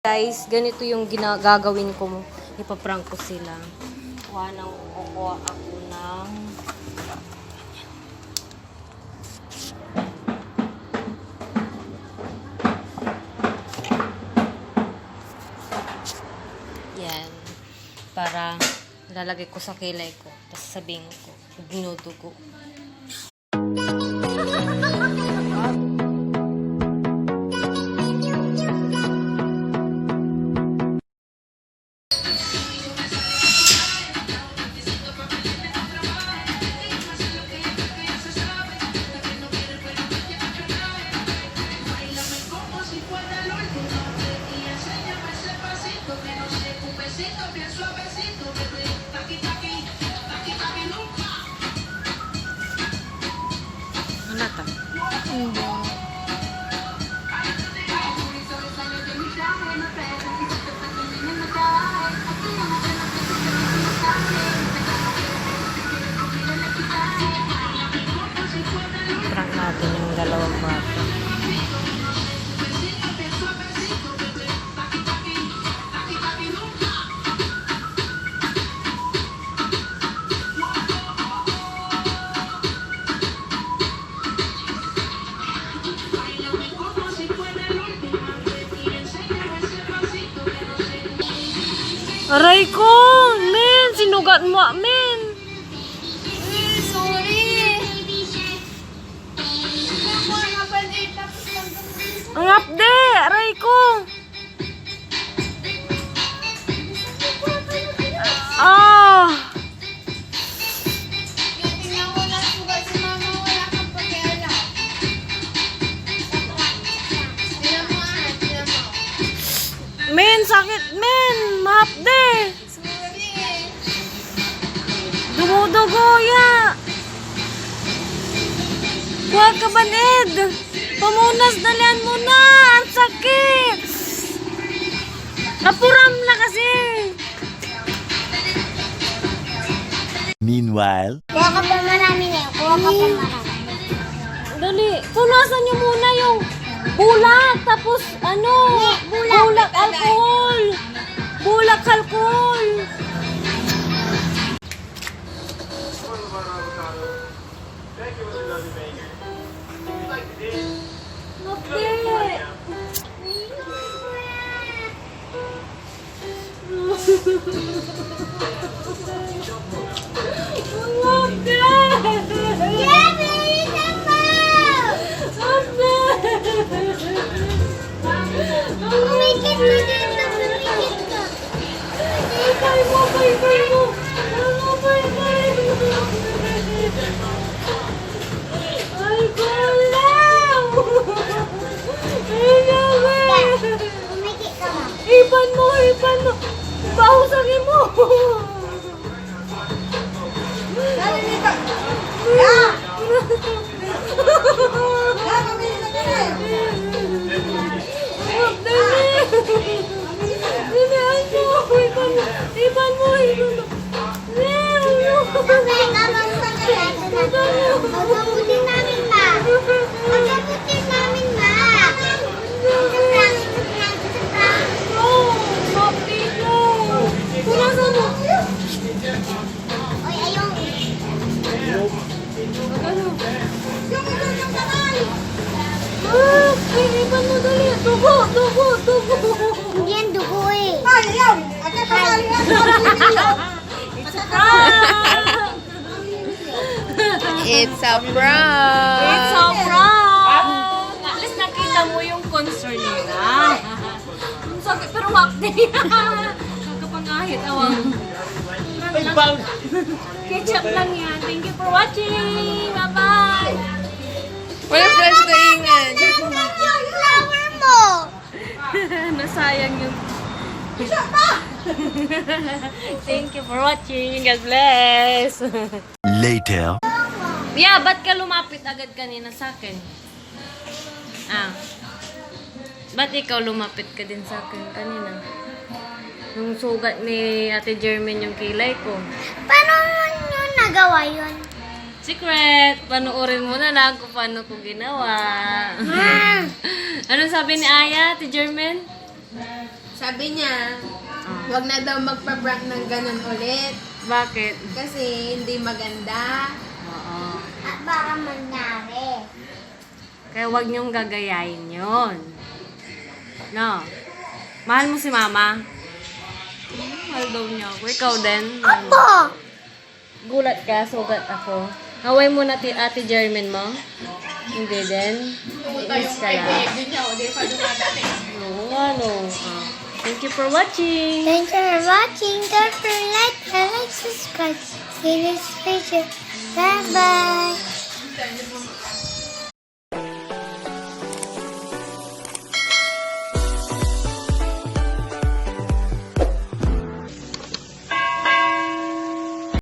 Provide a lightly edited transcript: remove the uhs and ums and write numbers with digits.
Guys, ganito yung gagawin ko. Ipaprank ko sila. Kukuha ako ng yan. Para lalagay ko sa kilay ko. Tapos sabihin ko, ginudugo. Ano ta? Hindi. Prank natin yung dalawang bata. Aray ko! Men! Sinugat mo, men! Sorry. Ang upde! Aray ko! Ah! Men! Sakit, men! Mahapde! Dumudugo, ya! Huwag ka ba, Ned? Pamunas, dalian mo na! Ang sakit! Napuram na kasi! Meanwhile, Kuha ka pa marami na yun. Kuha ka pa marami. Dali, punasan niyo muna yung bulak, tapos ano? Bulak alcohol! Bulak alcohol! Napde! Umikit mo dito. Umikit ka. Bye mo! Bye mo! Ay, kulang! Ay, naman! Umikit ka ba? Ipan mo! Bahusagin mo! Dali dito. Ah! Ipan mo! Sabay ka bang pagkakato na? Pagkabutin namin ma. Pagkabutin namin ma. Punasan mo! Oy, ayong. Ipan mo dali! Dugo! Hindi yan dugo eh. It's a prank! It's a prank! At least nakita mo yung concern nila. Ang sakit pero wakti. Kakapangahit, awang. Ketchup lang yan. Thank you for watching. Bye-bye! Wala flash na ingan. Nasaan yung flower mo? Nasayang yung... Thank you for watching. God bless! later. Yeah, ba't ka lumapit agad kanina sa akin? Ah. Ba't ikaw lumapit ka din sa akin kanina? Nung sugat ni Ate Jermaine yung kilay ko. Paano nyo nagawa yun? Secret! Panoorin mo na lang kung paano ko ginawa. Ano sabi ni Aya, Ate Jermaine? Sabi niya, Ah. wag na daw magpa-prank ng ganun ulit. Bakit? Kasi hindi maganda. Oo. At baka mangyari. Kaya huwag niyong gagayahin yun. No? Mahal mo si mama? Mahal daw niya ako. Ikaw din? Opo! Gulat ka, sugat ako. Away mo na ate Jermin mo? Hindi din? Iis ka lang. Oo, ano? Ah. Thank you for watching! Thanks for watching. Don't forget to like, subscribe. See you next video. Bye-bye.